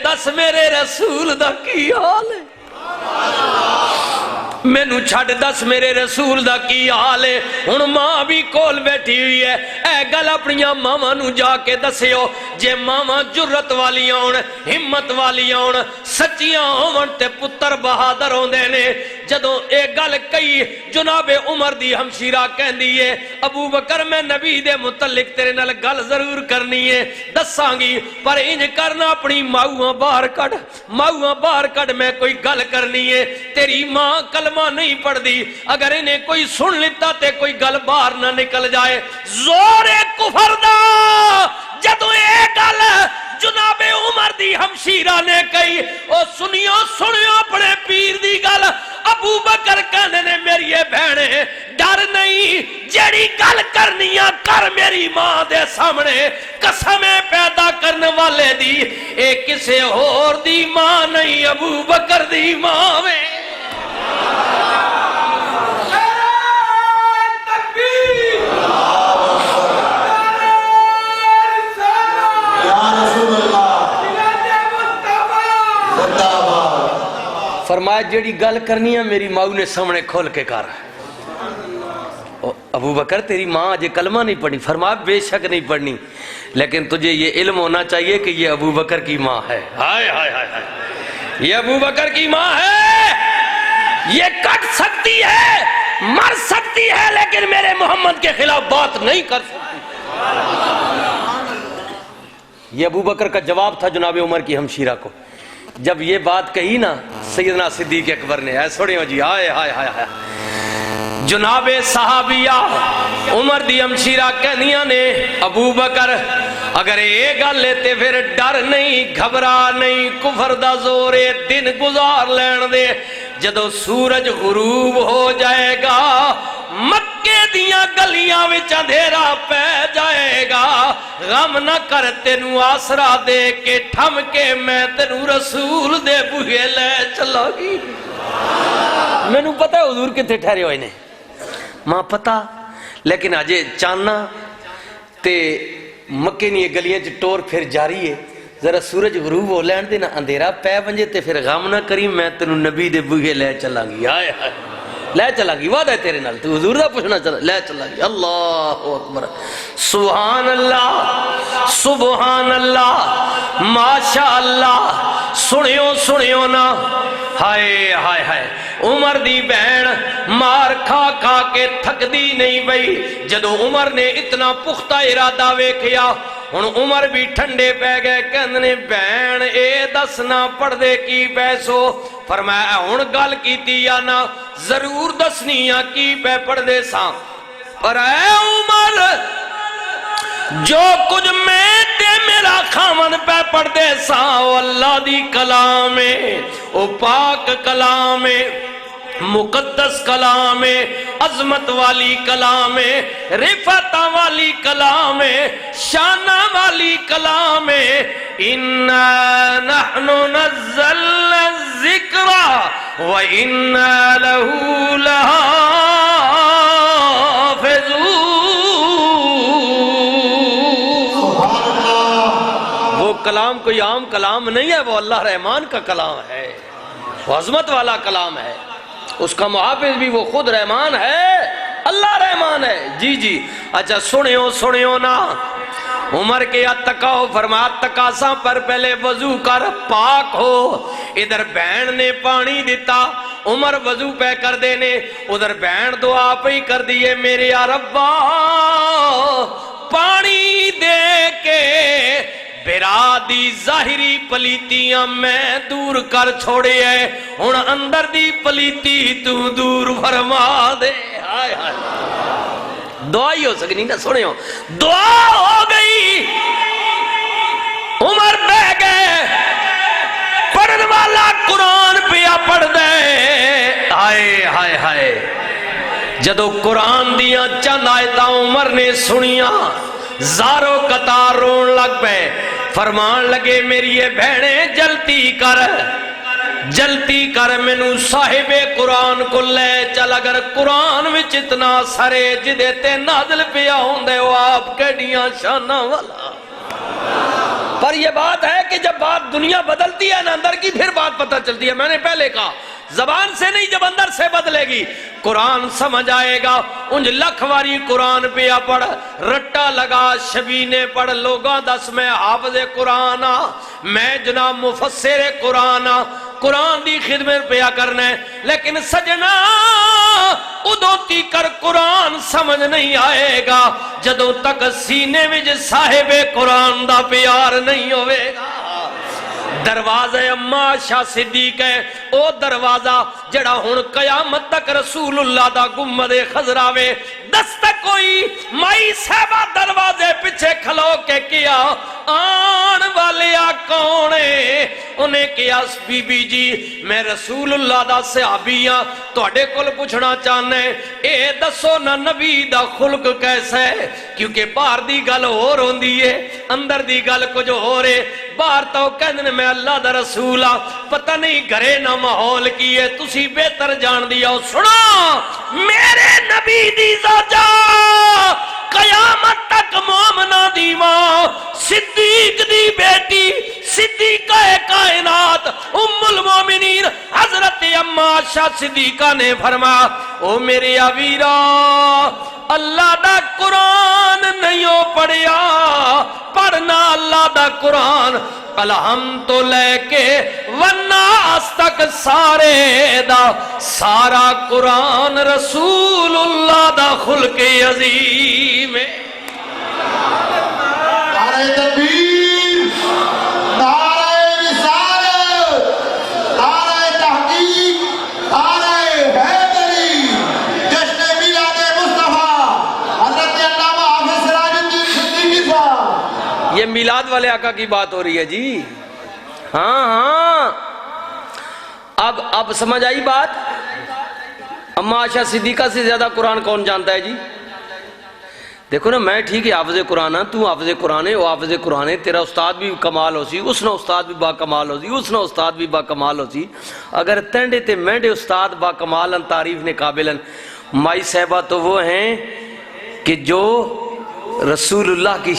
दस मेरे रसूल दा की हाल है, मैनू छड़ दस मेरे रसूल दा की हाल है। हुण मां भी कोल बैठी हुई है, ऐ गल अपनियां मावां नू जाके दसियो। जे मावां जुर्रत वालियां होण, हिम्मत वालियां होण, सच्चियां होवन ते पुत्तर बहादुर होंदे ने। जदों ए गल कही जनाबे उमर दी हमशीरा कहंदी है, अबू बकर मैं नबी दे मुतल्लिक तेरे नाल गल जरूर करनी है, दसांगी, पर इंज करना अपनी माऊआं बाहर कढ, माऊआं बाहर कढ, मैं कोई गल करनी है। तेरी मां कलमा नहीं पढ़दी, अगर इन्हें कोई सुन लिता ते कोई गल बाहर ना निकल जाए। जोरे कुफर दा जदों ए गल जनाबे उमर दी हमशीरा ने कही, ओ सुनियो सुनियो अपने पीर दी गल। अबू बकर कहने ने मेरी भैणे डर नहीं, जेड़ी गल करनी आ कर मेरी मां दे सामने, कसम पैदा करने वाले दी ए किसे होर दी मां नहीं, अबू बकर दी मां वे। फरमाया जेड़ी गल करनी है मेरी माऊ ने सामने खोल के कर। अबू बकर तेरी माँ अजय कलमा नहीं पढ़ी। फरमाया बेशक नहीं पढ़नी, लेकिन तुझे ये इल्म होना चाहिए कि ये अबू बकर की माँ है। हाय हाय हाय हाय, ये अबू बकर की माँ है, ये कट सकती है, मर सकती है, लेकिन मेरे मोहम्मद के खिलाफ बात नहीं कर सकती। ये अबू बकर का जवाब था जनाब उमर की हमशीरा को। जब ये बात कही ना सैयदना सिद्दीक अकबर ने, ऐ सुनियो जी, हाय हाय हाय हाय, जनाबे सहाबिया उमर दी हमशीरा कहनिया ने, अबू बकर अगर ये गल है ते फिर डर नहीं, घबरा नहीं, कुफर दा जोर है, दिन गुजार लैन दे। जदों सूरज गुरूब हो जाएगा, मक्के दियां गलियां विच अंधेरा पै जाएगा, गम न कर तेनू आसरा दे के ठम के मैं तेनू रसूल दे बूहे ले चलागी। मैनू पता है हुजूर किथे ठहरे हुए ने, मां पता, लेकिन अजे चानना ते मक्के दी गलियां च टोर फिर जारी है। जरा सूरज गुरूब हो लैन दे ना, अंधेरा पै वंजे ते फिर गम ना करी, मैं तेनू नबी दे बूहे ले चलांगी। हाय हाय, ले चलांगी, वादा है तेरे नाल, तू हुजूर दा पुछना चला, ले चलांगी। अल्लाहु अकबर, सुभान अल्लाह सुभान अल्लाह माशा अल्लाह। सुनियो सुनियो ना, हाय हाय हाय, उमर दी बहन मार खा खा के थकदी नहीं पई। जदों उमर ने इतना पुख्ता इरादा वेखिया, हुण उमर भी ठंडे पै गए। कहंदे भैन ए दसना पढ़दे की पैसो। फरमाया हुण गल कीती या ना, जरूर दसनी आ की पै पढ़दे सा। पर ऐ उमर जो कुछ मैं ते मेरा खामन पै पढ़दे सा, ओ अल्लाह दी कलाम है, ओ पाक कलाम है, मुकद्दस कलाम है, अजमत वाली कलाम है, रिफाता वाली कलाम है, शाना वाली कलाम है। इन्ना नहनु नज़्ज़लना ज़िक्रा व इन्ना लहू लहाफ़िज़ून। वो कलाम कोई आम कलाम नहीं है, वो अल्लाह रहमान का कलाम है, वो अजमत वाला कलाम है, उसका मुहाफिज भी वो खुद रहमान है, अल्लाह रहमान है। जी जी, अच्छा सुनियो सुनियो ना, उमर के अत्तकाओ फरमा तकासा पर पहले वजू कर पाक हो। इधर बहन ने पानी दिता, उमर वजू पे कर देने, उधर बहन दुआ पे कर दिए, मेरे या रब्बा पानी दे के बिरा दी जाहिरी पलीतियां मैं दूर कर छोड़े है, हुण अंदर दी पलीती तू दूर फरमा दे। हाय हाय, दुआ ही हो सकनी ना। सुनियो, दुआ हो गई, उमर बह गए, पढ़ने वाला कुरान पिया पढ़ दे। हाय हाय हाय, जदों कुरान दियां चंद आयतां उमर ने सुनिया, जारो कतार रोन लग पे। फरमान लगे मेरी ये बहने जल्दी कर मैनू साहिबे कुरान को ले चल। अगर कुरान विच इतना सरे जिदे ते नाज़िल पिया होंदे, वो आप केडियां शाना वाला। اور یہ بات ہے کہ جب بات دنیا بدلتی ہے نا اندر کی، پھر بات پتہ چلتی ہے. میں نے پہلے کہا زبان سے نہیں، جب اندر سے بدلے گی قرآن سمجھ آئے گا. انج لکھ واری قرآن پیا پڑھ، رٹا لگا شبینے پڑھ، لوگاں دس میں حافظ قرآن میں جناب مفسر قرآن قرآن دی خدمت پیا کرنے. لیکن سجنا ادو تیکر قرآن سمجھ نہیں آئے گا جدوں تک سینے وچ صاحب قرآن دا پیار نہیں ہوئے گا. دروازے اما شاہ صدیق ہے او دروازہ جڑا ہن قیامت تک رسول اللہ دا گنبد خضرا وے. دستک کوئی مائی صاحبہ دروازے پیچھے کھلو کے کیا آن والیا کونے. انہیں کیا بی بی جی میں رسول اللہ دا صحابیاں توڑے کل پوچھنا چاہنے اے دسو نا نبی دا خلق کیسا ہے، کیونکہ باہر دی گل ہو روندی ہے اندر دی گل کچھ ہو رہے. باہر تو کہنے میں اللہ دا رسول پتہ نہیں گھرے نہ ماحول کی ہے تسی بہتر جان دیا. سنو میرے نبی دی زوجہ قیامت تک مومنہ دی ماں صدیق دی بیٹی صدیقہ کائنات ام المومنین حضرت اما عائشہ صدیقہ نے فرمایا او میرے آویرہ اللہ دا قرآن نہیں ہو پڑھیا، پڑھنا اللہ دا قرآن الحمد تو لے کے والناس تک سارے دا سارا قرآن رسول اللہ دا خلق عظیم ہے. نعرہ تکبیر، نعرہ رسالت، نعرہ تحقیق، نعرہ حیدری، جشن میلاد مصطفیٰ حضرت علامہ حافظ سراج الدین صدیقی صاحب. یہ میلاد والے آقا کی بات ہو رہی ہے جی. ہاں اب سمجھ آئی بات. اما عائشہ صدیقہ سے زیادہ قرآن کون جانتا ہے جی؟ دیکھو نا میں ٹھیک ہے حافظ قرآن ہاں، تو حافظ قرآن ہے وہ حافظ قرآن ہے، تیرا استاد بھی کمال ہو سی، اس نے استاد بھی با کمال ہو سی، اس نے استاد بھی با کمال ہو سی. اگر تینڈے تے مینڈے استاد با کمالن تعریف نے قابلن مائی صاحبہ تو وہ ہیں کہ جو رسول اللہ کی